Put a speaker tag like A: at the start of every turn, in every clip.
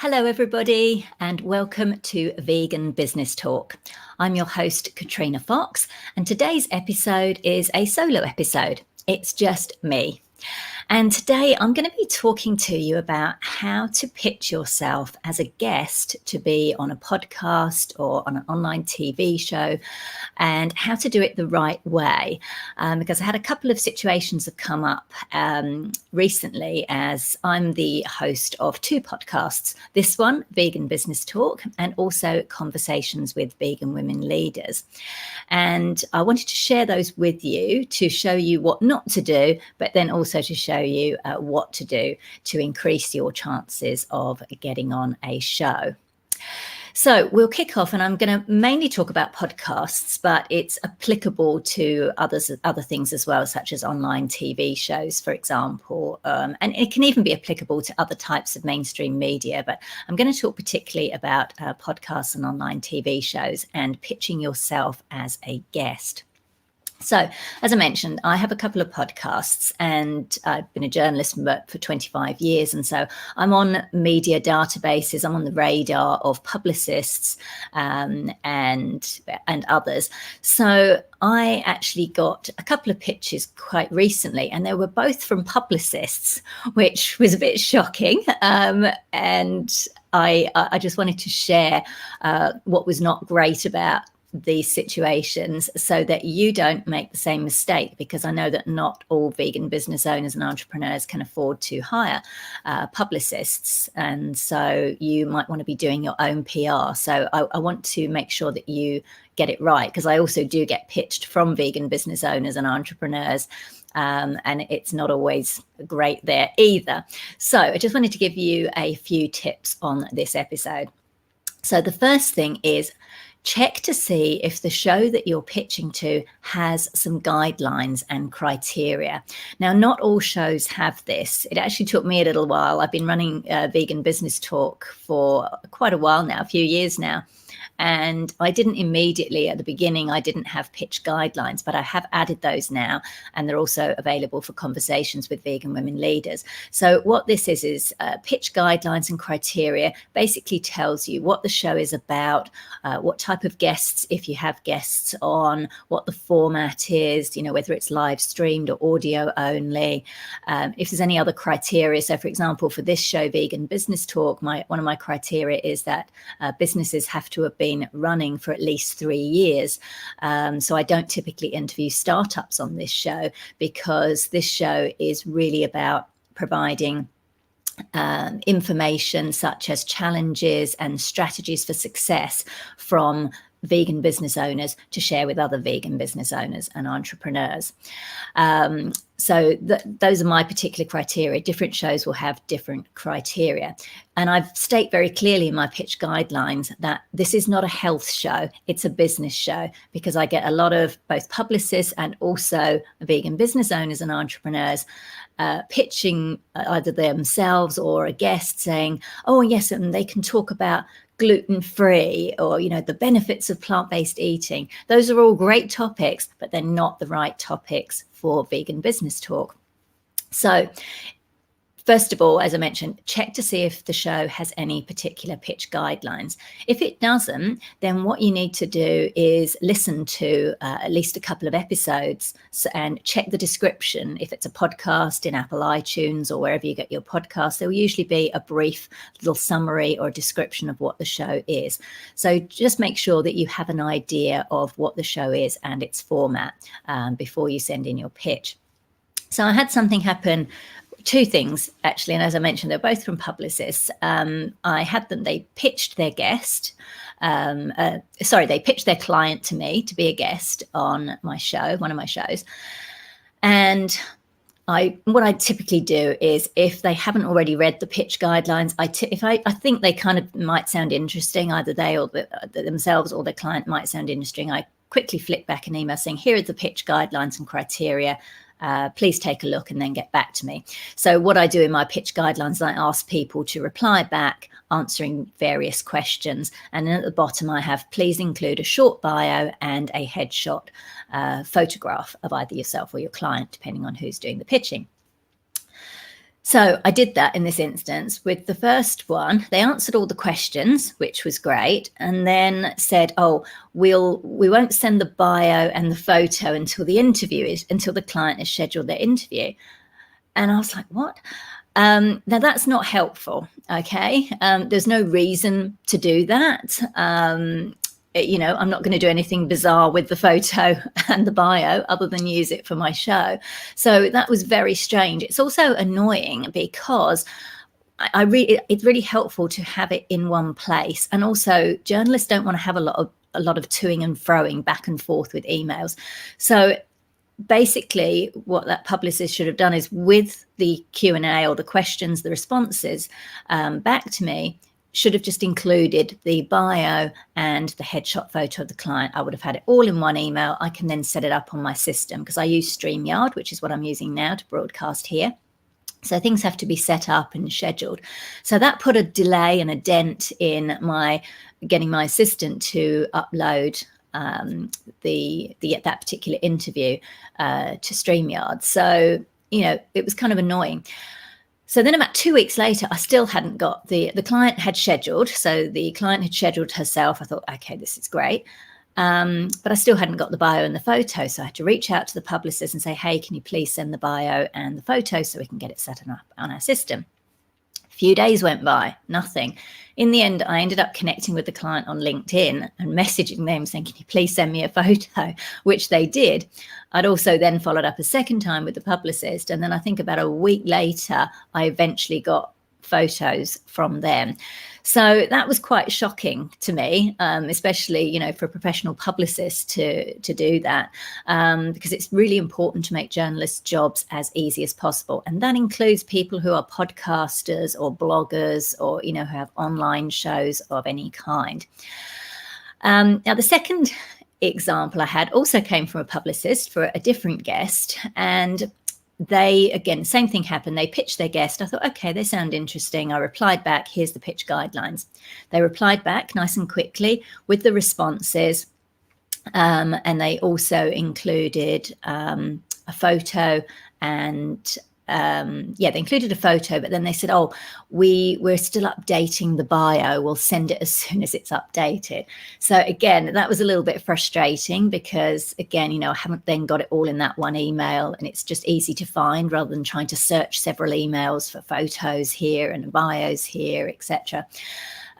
A: Hello, everybody, and welcome to Vegan Business Talk. I'm your host, Katrina Fox, and today's episode is a solo episode. It's just me. And today I'm going to be talking to you about how to pitch yourself as a guest to be on a podcast or on an online TV show, and how to do it the right way. Because I had a couple of situations have come up recently, as I'm the host of two podcasts. This one, Vegan Business Talk, and also Conversations with Vegan Women Leaders. And I wanted to share those with you to show you what not to do, but then also to show you what to do to increase your chances of getting on a show. So we'll kick off, and I'm going to mainly talk about podcasts, but it's applicable to other things as well, such as online TV shows, for example. And it can even be applicable to other types of mainstream media. But I'm going to talk particularly about podcasts and online TV shows and pitching yourself as a guest. So, as I mentioned, I have a couple of podcasts, and I've been a journalist for 25 years. And so I'm on media databases, I'm on the radar of publicists and others. So I actually got a couple of pitches quite recently, and they were both from publicists, which was a bit shocking. And I just wanted to share what was not great about these situations so that you don't make the same mistake, because I know that not all vegan business owners and entrepreneurs can afford to hire publicists, and so you might want to be doing your own PR. So I want to make sure that you get it right, because I also do get pitched from vegan business owners and entrepreneurs, and it's not always great there either. So I just wanted to give you a few tips on this episode. So the first thing is, check to see if the show that you're pitching to has some guidelines and criteria. Now, not all shows have this. It actually took me a little while. I've been running Vegan Business Talk for quite a while now, a few years now. And I didn't immediately at the beginning, I didn't have pitch guidelines, but I have added those now. And they're also available for Conversations with Vegan Women Leaders. So what this is pitch guidelines and criteria basically tells you what the show is about, what type of guests, if you have guests on, what the format is, whether it's live streamed or audio only, if there's any other criteria. So for example, for this show, Vegan Business Talk, one of my criteria is that businesses have to have been running for at least 3 years. So I don't typically interview startups on this show, because this show is really about providing information such as challenges and strategies for success from vegan business owners to share with other vegan business owners and entrepreneurs. So those are my particular criteria. Different shows will have different criteria. And I've stated very clearly in my pitch guidelines that this is not a health show, it's a business show, because I get a lot of both publicists and also vegan business owners and entrepreneurs pitching either themselves or a guest saying, oh, yes, and they can talk about gluten-free or, the benefits of plant-based eating. Those are all great topics, but they're not the right topics for Vegan Business Talk. So first of all, as I mentioned, check to see if the show has any particular pitch guidelines. If it doesn't, then what you need to do is listen to at least a couple of episodes and check the description. If it's a podcast in Apple iTunes or wherever you get your podcast, there will usually be a brief little summary or a description of what the show is. So just make sure that you have an idea of what the show is and its format before you send in your pitch. So I had something happen. Two things, actually, and as I mentioned, they're both from publicists. I had them, they pitched their guest, they pitched their client to me to be a guest on my show, one of my shows. And what I typically do is, if they haven't already read the pitch guidelines, I think they kind of might sound interesting, either they or themselves or their client might sound interesting, I quickly flick back an email saying, here are the pitch guidelines and criteria. Please take a look and then get back to me. So what I do in my pitch guidelines, I ask people to reply back, answering various questions. And then at the bottom, I have, please include a short bio and a headshot photograph of either yourself or your client, depending on who's doing the pitching. So I did that in this instance. With the first one, they answered all the questions, which was great, and then said, "Oh, we won't send the bio and the photo until the client has scheduled their interview." And I was like, "What?" Now that's not helpful. Okay, there's no reason to do that. I'm not going to do anything bizarre with the photo and the bio other than use it for my show. So that was very strange. It's also annoying because it's really helpful to have it in one place. And also journalists don't want to have a lot of toing and froing back and forth with emails. So basically what that publicist should have done is, with the Q&A or the questions, the responses back to me, should have just included the bio and the headshot photo of the client. I would have had it all in one email. I can then set it up on my system because I use StreamYard, which is what I'm using now to broadcast here. So things have to be set up and scheduled. So that put a delay and a dent in my getting my assistant to upload that particular interview to StreamYard. So, it was kind of annoying. So then about 2 weeks later, I still hadn't got the client had scheduled. So the client had scheduled herself. I thought, okay, this is great. But I still hadn't got the bio and the photo. So I had to reach out to the publicist and say, hey, can you please send the bio and the photo so we can get it set up on our system? A few days went by, nothing. In the end, I ended up connecting with the client on LinkedIn and messaging them saying, can you please send me a photo, which they did. I'd also then followed up a second time with the publicist. And then I think about a week later, I eventually got photos from them. So that was quite shocking to me, especially, for a professional publicist to do that, because it's really important to make journalists' jobs as easy as possible. And that includes people who are podcasters or bloggers or, who have online shows of any kind. Now, the second example I had also came from a publicist for a different guest, and they, again, same thing happened. They pitched their guest. I thought, okay, they sound interesting. I replied back, here's the pitch guidelines. They replied back nice and quickly with the responses. And they also included a photo and they included a photo, but then they said, we're still updating the bio. We'll send it as soon as it's updated. So again, that was a little bit frustrating because, again, I haven't then got it all in that one email, and it's just easy to find rather than trying to search several emails for photos here and bios here, etc.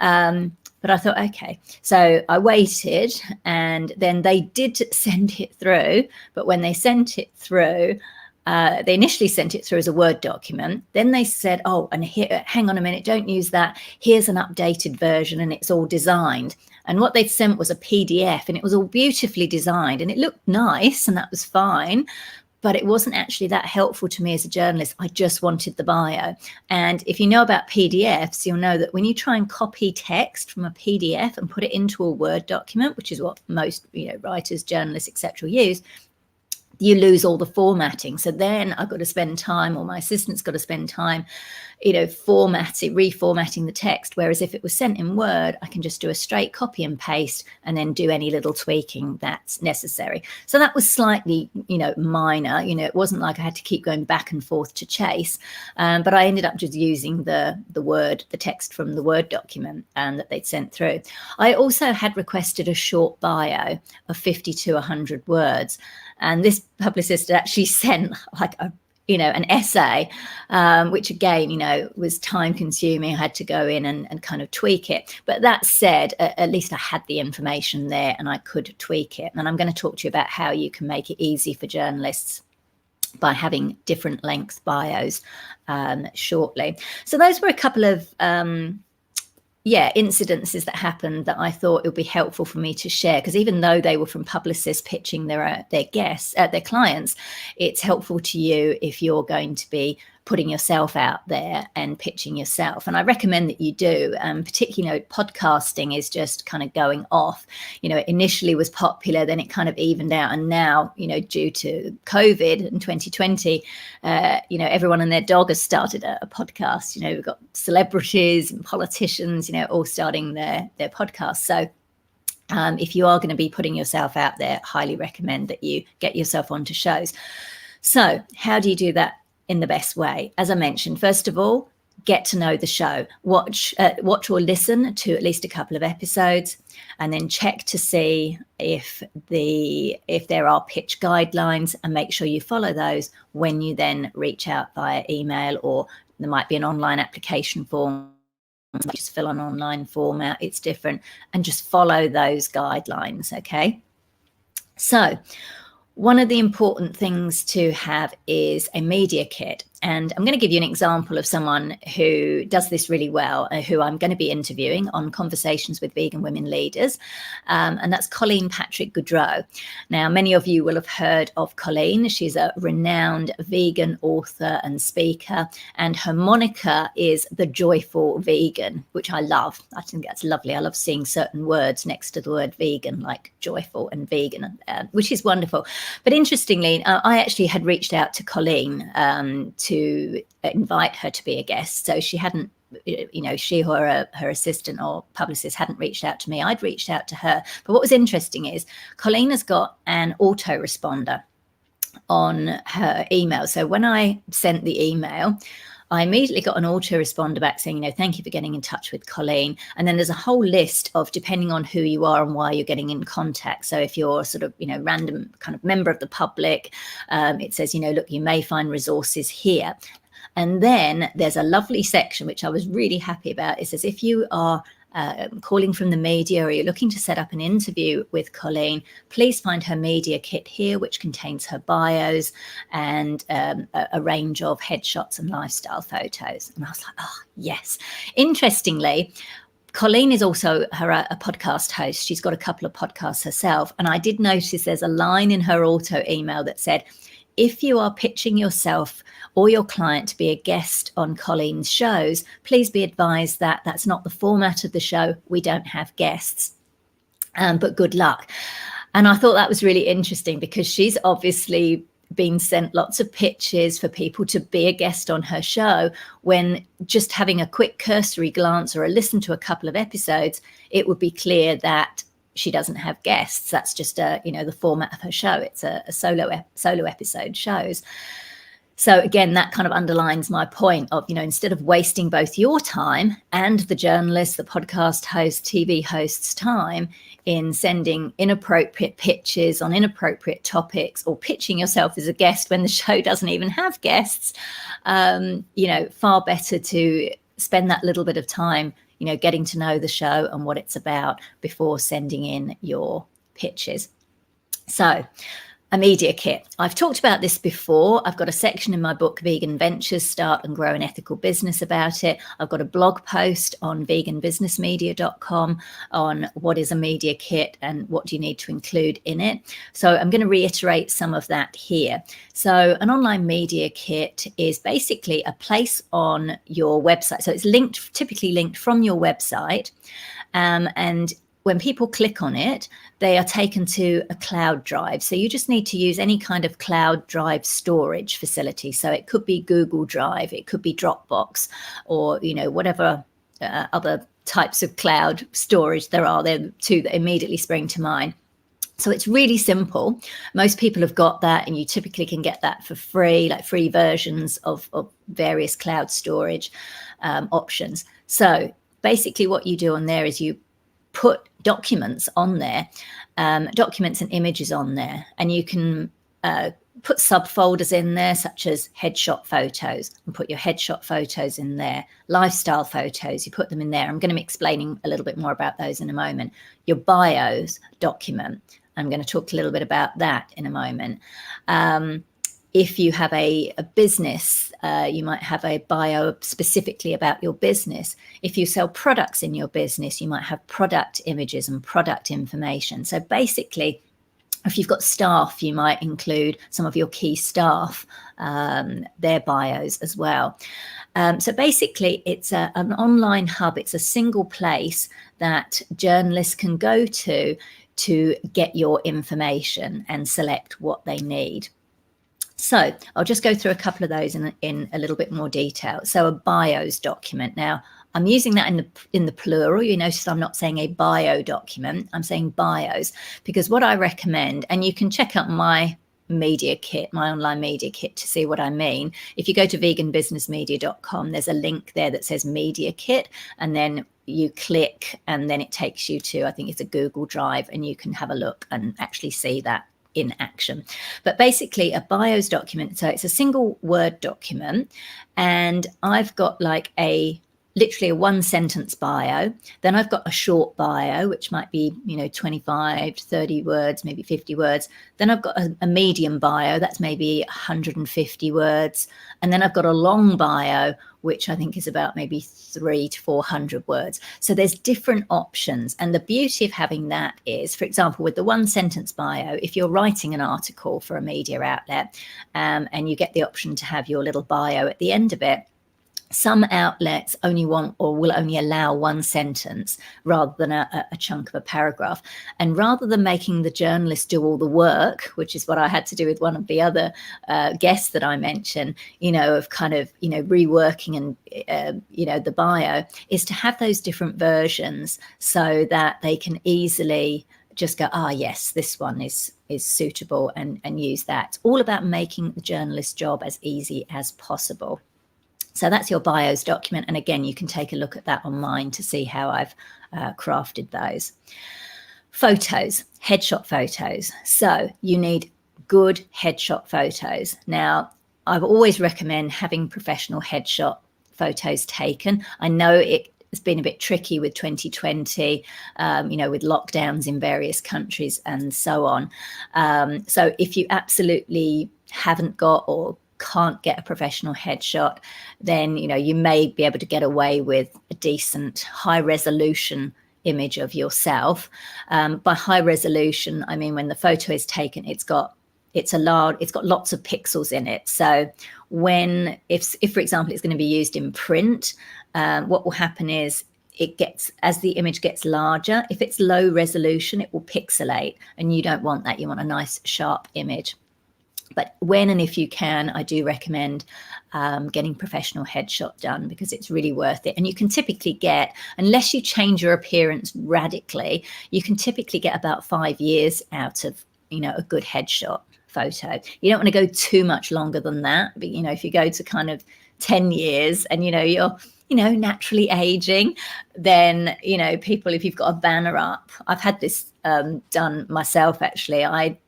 A: But I thought, okay, so I waited, and then they did send it through. But when they sent it through, they initially sent it through as a Word document. Then they said, and here, hang on a minute, don't use that. Here's an updated version, and it's all designed. And what they'd sent was a PDF, and it was all beautifully designed, and it looked nice, and that was fine. But it wasn't actually that helpful to me as a journalist. I just wanted the bio. And if you know about PDFs, you'll know that when you try and copy text from a PDF and put it into a Word document, which is what most writers, journalists, etc. use, you lose all the formatting. So then I've got to spend time, or my assistant's got to spend time, reformatting the text. Whereas if it was sent in Word, I can just do a straight copy and paste and then do any little tweaking that's necessary. So that was slightly, minor. It wasn't like I had to keep going back and forth to chase. But I ended up just using the text from the Word document that they'd sent through. I also had requested a short bio of 50 to 100 words. And this publicist had actually sent like an essay, which again, was time consuming. I had to go in and kind of tweak it. But that said, at least I had the information there and I could tweak it. And I'm going to talk to you about how you can make it easy for journalists by having different length bios shortly. So those were a couple of incidences that happened that I thought it would be helpful for me to share, because even though they were from publicists pitching their guests, their clients, it's helpful to you if you're going to be putting yourself out there and pitching yourself. And I recommend that you do, particularly, podcasting is just kind of going off. It initially was popular, then it kind of evened out. And now, due to COVID in 2020, everyone and their dog has started a podcast. We've got celebrities and politicians, all starting their podcasts. So if you are going to be putting yourself out there, highly recommend that you get yourself onto shows. So how do you do that in the best way. As I mentioned, first of all, get to know the show. Watch or listen to at least a couple of episodes, and then check to see if there are pitch guidelines, and make sure you follow those when you then reach out via email, or there might be an online application form. Just fill an online form out. It's different, and just follow those guidelines. Okay. So one of the important things to have is a media kit. And I'm going to give you an example of someone who does this really well, who I'm going to be interviewing on Conversations with Vegan Women Leaders. And that's Colleen Patrick Goodrow. Now, many of you will have heard of Colleen. She's a renowned vegan author and speaker. And her moniker is the Joyful Vegan, which I love. I think that's lovely. I love seeing certain words next to the word vegan, like joyful and vegan, which is wonderful. But interestingly, I actually had reached out to Colleen to invite her to be a guest. So she hadn't, she or her assistant or publicist hadn't reached out to me. I'd reached out to her. But what was interesting is Colleen has got an autoresponder on her email. So when I sent the email, I immediately got an autoresponder back saying, thank you for getting in touch with Colleen. And then there's a whole list of, depending on who you are and why you're getting in contact. So if you're sort of, random kind of member of the public, it says, look, you may find resources here. And then there's a lovely section, which I was really happy about. It says, if you are calling from the media or you're looking to set up an interview with Colleen, please find her media kit here, which contains her bios and a range of headshots and lifestyle photos. And I was like, oh, yes. Interestingly, Colleen is also a podcast host. She's got a couple of podcasts herself. And I did notice there's a line in her auto email that said, if you are pitching yourself or your client to be a guest on Colleen's shows, please be advised that that's not the format of the show. We don't have guests, but good luck. And I thought that was really interesting because she's obviously been sent lots of pitches for people to be a guest on her show, when just having a quick cursory glance or a listen to a couple of episodes, it would be clear that she doesn't have guests. That's just the format of her show. It's a solo episode shows. So again, that kind of underlines my point of, instead of wasting both your time and the journalist, the podcast host, TV host's time in sending inappropriate pitches on inappropriate topics, or pitching yourself as a guest when the show doesn't even have guests, far better to spend that little bit of time getting to know the show and what it's about before sending in your pitches. So a media kit. I've talked about this before. I've got a section in my book, Vegan Ventures, Start and Grow an Ethical Business, about it. I've got a blog post on veganbusinessmedia.com on what is a media kit and what do you need to include in it. So I'm going to reiterate some of that here. So an online media kit is basically a place on your website. So it's typically linked from your website, and when people click on it, they are taken to a cloud drive. So you just need to use any kind of cloud drive storage facility. So it could be Google Drive, it could be Dropbox, or, whatever other types of cloud storage there are. There are two that immediately spring to mind. So it's really simple. Most people have got that, and you typically can get that for free, like free versions of various cloud storage options. So basically what you do on there is you put documents on there, documents and images on there, and you can put subfolders in there, such as headshot photos, and put your headshot photos in there. Lifestyle photos, you put them in there. I'm going to be explaining a little bit more about those in a moment. Your bios document, I'm going to talk a little bit about that in a moment. If you have a business, you might have a bio specifically about your business. If you sell products in your business, you might have product images and product information. So basically, if you've got staff, you might include some of your key staff, their bios as well. So basically, it's an online hub. It's a single place that journalists can go to get your information and select what they need. So I'll just go through a couple of those in a little bit more detail. So a bios document. Now, I'm using that in the plural. You notice I'm not saying a bio document. I'm saying bios, because what I recommend, and you can check out my media kit, my online media kit, to see what I mean, if you go to veganbusinessmedia.com, there's a link there that says media kit, and then you click and then it takes you to, I think it's a Google Drive, and you can have a look and actually see that in action. But basically a bios document, so it's a single word document, and I've got like literally a 1-sentence bio. Then I've got a short bio, which might be, 25 to 30 words, maybe 50 words. Then I've got a medium bio, that's maybe 150 words. And then I've got a long bio, which I think is about maybe 300 to 400 words. So there's different options. And the beauty of having that is, for example, with the 1-sentence bio, if you're writing an article for a media outlet, and you get the option to have your little bio at the end of it, some outlets only want or will only allow 1 sentence rather than a chunk of a paragraph. And rather than making the journalist do all the work, which is what I had to do with one of the other guests that I mentioned, of kind of, reworking and, the bio, is to have those different versions so that they can easily just go, yes, this one is suitable, and use that. It's all about making the journalist's job as easy as possible. So that's your bios document. And again, you can take a look at that on mine to see how I've crafted those. Photos, headshot photos. So you need good headshot photos. Now, I've always recommend having professional headshot photos taken. I know it's been a bit tricky with 2020, with lockdowns in various countries and so on. So if you absolutely haven't got or can't get a professional headshot, then you may be able to get away with a decent high resolution image of yourself. By high resolution, I mean when the photo is taken, it's got lots of pixels in it. So if for example it's going to be used in print, what will happen is as the image gets larger, if it's low resolution, it will pixelate, and you don't want that. You want a nice sharp image. But when and if you can, I do recommend getting professional headshot done, because it's really worth it. And you can typically get, unless you change your appearance radically, you can typically get about 5 years out of, a good headshot photo. You don't want to go too much longer than that. But, if you go to kind of 10 years and, you're, naturally aging, then, people, if you've got a banner up, I've had this done myself, actually.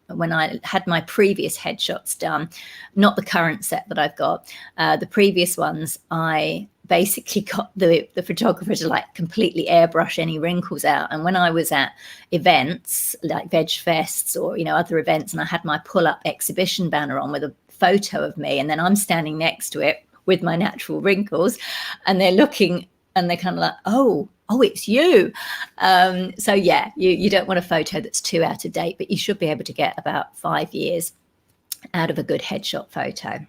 A: When I had my previous headshots done, not the current set that I've got, the previous ones, I basically got the photographer to like completely airbrush any wrinkles out. And when I was at events like Veg Fests or, other events, and I had my pull-up exhibition banner on with a photo of me, and then I'm standing next to it with my natural wrinkles, and they're looking and they're kind of like, oh, it's you. So yeah, you don't want a photo that's too out of date, but you should be able to get about 5 years out of a good headshot photo.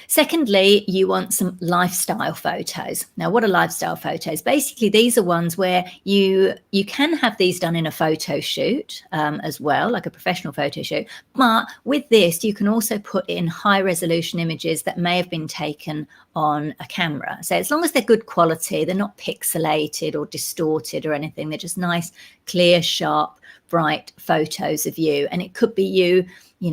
A: Secondly, you want some lifestyle photos. Now, what are lifestyle photos? Basically, these are ones where you can have these done in a photo shoot as well, like a professional photo shoot. But with this, you can also put in high resolution images that may have been taken on a camera. So as long as they're good quality, they're not pixelated or distorted or anything. They're just nice, clear, sharp, bright photos of you. And it could be you,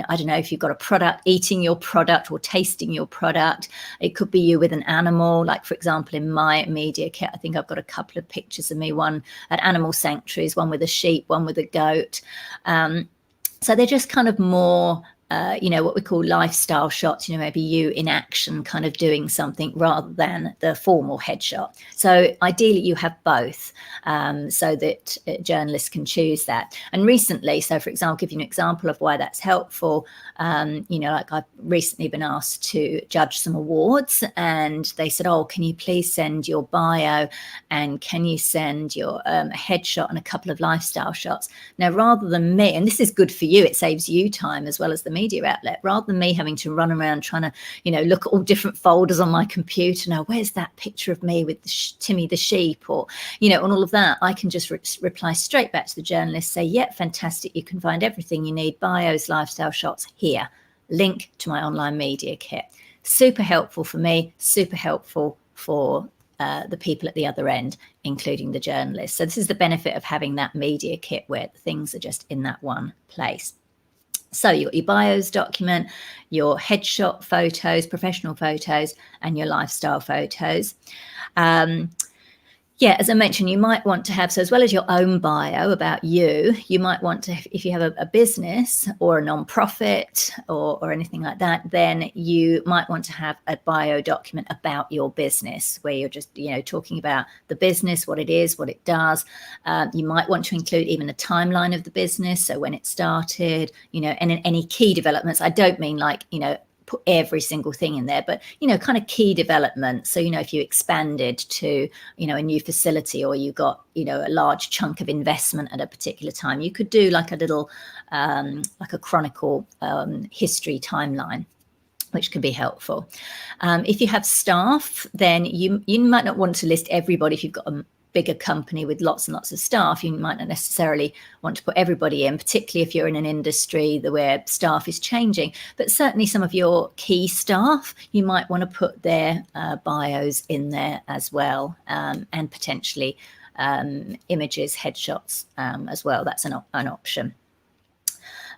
A: I don't know, if you've got a product, eating your product or tasting your product. It could be you with an animal, like, for example, in my media kit, I think I've got a couple of pictures of me, one at animal sanctuaries, one with a sheep, one with a goat. So they're just kind of more, what we call lifestyle shots, maybe you in action kind of doing something rather than the formal headshot. So ideally you have both, so that journalists can choose that. And recently, so for example, I'll give you an example of why that's helpful. Like I've recently been asked to judge some awards, and they said, can you please send your bio, and can you send your headshot and a couple of lifestyle shots? Now, rather than me, and this is good for you, it saves you time as well as the media outlet, rather than me having to run around trying to, look at all different folders on my computer. Now, where's that picture of me with Timmy the sheep, or, and all of that, I can just reply straight back to the journalist, say, yeah, fantastic. You can find everything you need, bios, lifestyle shots here. Link to my online media kit. Super helpful for me, super helpful for the people at the other end, including the journalists. So this is the benefit of having that media kit where things are just in that one place. So you've got your bios document, your headshot photos, professional photos, and your lifestyle photos. Yeah, as I mentioned, you might want to have, so as well as your own bio about you, you might want to, if you have a business or a non-profit or anything like that, then you might want to have a bio document about your business where you're just, talking about the business, what it is, what it does. You might want to include even a timeline of the business, so when it started, and any key developments. I don't mean like, put every single thing in there, but kind of key developments. So if you expanded to a new facility, or you got a large chunk of investment at a particular time, you could do like a little like a chronicle history timeline, which can be helpful. If you have staff, then you might not want to list everybody. If you've got a bigger company with lots and lots of staff, you might not necessarily want to put everybody in, particularly if you're in an industry where staff is changing. But certainly some of your key staff, you might want to put their bios in there as well, and potentially images, headshots as well. That's an option.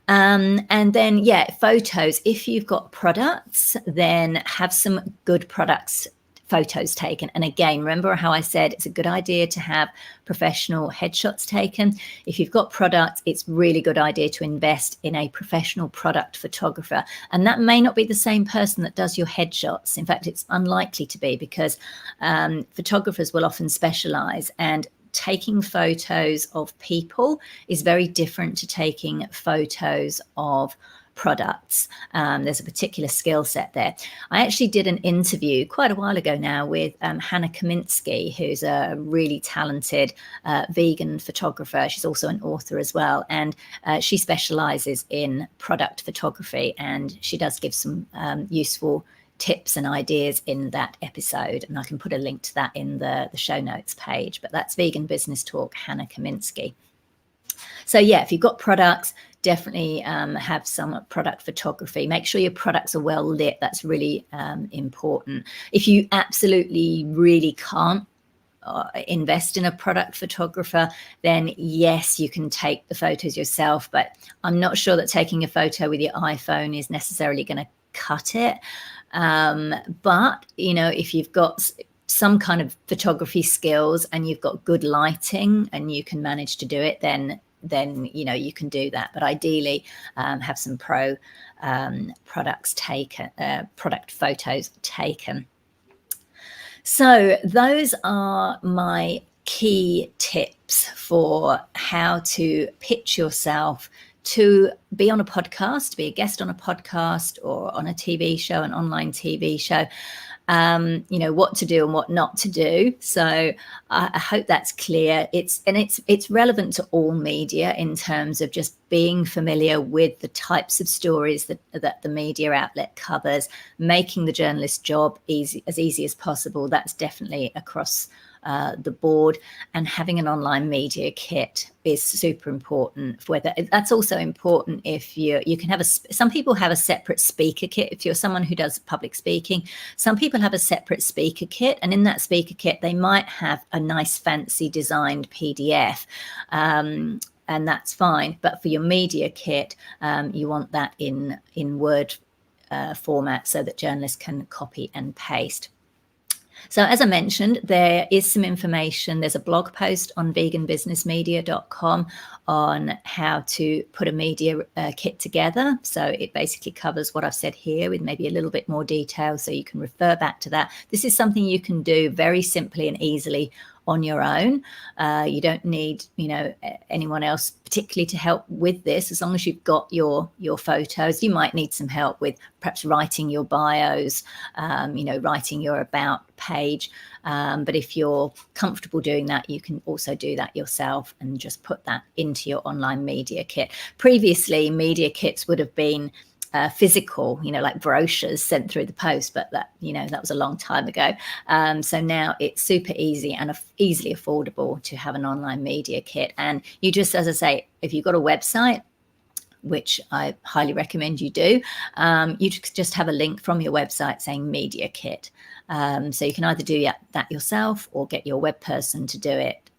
A: And then, photos. If you've got products, then have some good products photos taken. And again, remember how I said it's a good idea to have professional headshots taken. If you've got products, it's really good idea to invest in a professional product photographer. And that may not be the same person that does your headshots. In fact, it's unlikely to be, because photographers will often specialize, and taking photos of people is very different to taking photos of products. There's a particular skill set there. I actually did an interview quite a while ago now with Hannah Kaminsky, who's a really talented vegan photographer. She's also an author as well, and she specializes in product photography, and she does give some useful tips and ideas in that episode, and I can put a link to that in the show notes page. But that's Vegan Business Talk, Hannah Kaminsky. So if you've got products, definitely have some product photography. Make sure your products are well lit. That's really important. If you absolutely really can't invest in a product photographer, then yes, you can take the photos yourself, but I'm not sure that taking a photo with your iPhone is necessarily going to cut it. But if you've got some kind of photography skills and you've got good lighting and you can manage to do it, then you can do that. But ideally have some product photos taken. So those are my key tips for how to pitch yourself to be on a podcast, be a guest on a podcast or on a TV show, an online TV show. What to do and what not to do. So I hope that's clear. It's relevant to all media in terms of just being familiar with the types of stories that the media outlet covers, making the journalist's job as easy as possible. That's definitely across the board, and having an online media kit is super important. That's also important if you can have some people have a separate speaker kit. If you're someone who does public speaking, some people have a separate speaker kit, and in that speaker kit they might have a nice fancy designed PDF, and that's fine. But for your media kit, you want that in Word format so that journalists can copy and paste. So as I mentioned, there is some information. There's a blog post on veganbusinessmedia.com on how to put a media kit together. So it basically covers what I've said here with maybe a little bit more detail, so you can refer back to that. This is something you can do very simply and easily on your own. You don't need, anyone else particularly to help with this. As long as you've got your photos, you might need some help with perhaps writing your bios, writing your about page. But if you're comfortable doing that, you can also do that yourself and just put that into your online media kit. Previously, media kits would have been physical, like brochures sent through the post, but that was a long time ago. So now it's super easy and easily affordable to have an online media kit. And you just, as I say, if you've got a website, which I highly recommend you do, you just have a link from your website saying media kit. So you can either do that yourself or get your web person to do it.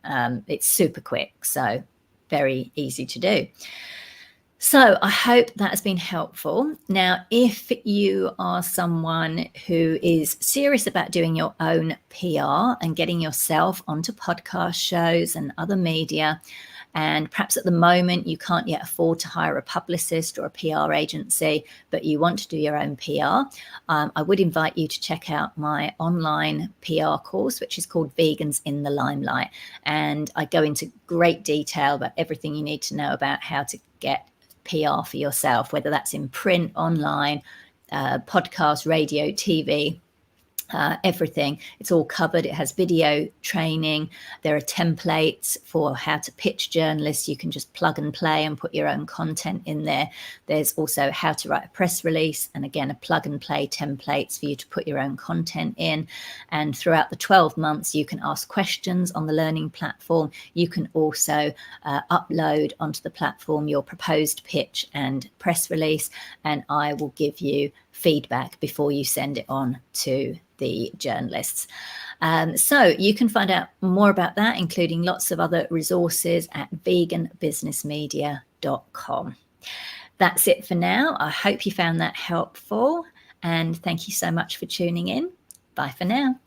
A: It's super quick, so very easy to do. So I hope that has been helpful. Now, if you are someone who is serious about doing your own PR and getting yourself onto podcast shows and other media, and perhaps at the moment you can't yet afford to hire a publicist or a PR agency, but you want to do your own PR, I would invite you to check out my online PR course, which is called Vegans in the Limelight. And I go into great detail about everything you need to know about how to get PR for yourself, whether that's in print, online, podcast, radio, TV. Everything. It's all covered. It has video training. There are templates for how to pitch journalists. You can just plug and play and put your own content in there. There's also how to write a press release, and again, a plug and play templates for you to put your own content in. And throughout the 12 months, you can ask questions on the learning platform. You can also upload onto the platform your proposed pitch and press release, and I will give you feedback before you send it on to the journalists. So you can find out more about that, including lots of other resources, at veganbusinessmedia.com. That's it for now. I hope you found that helpful, and thank you so much for tuning in. Bye for now.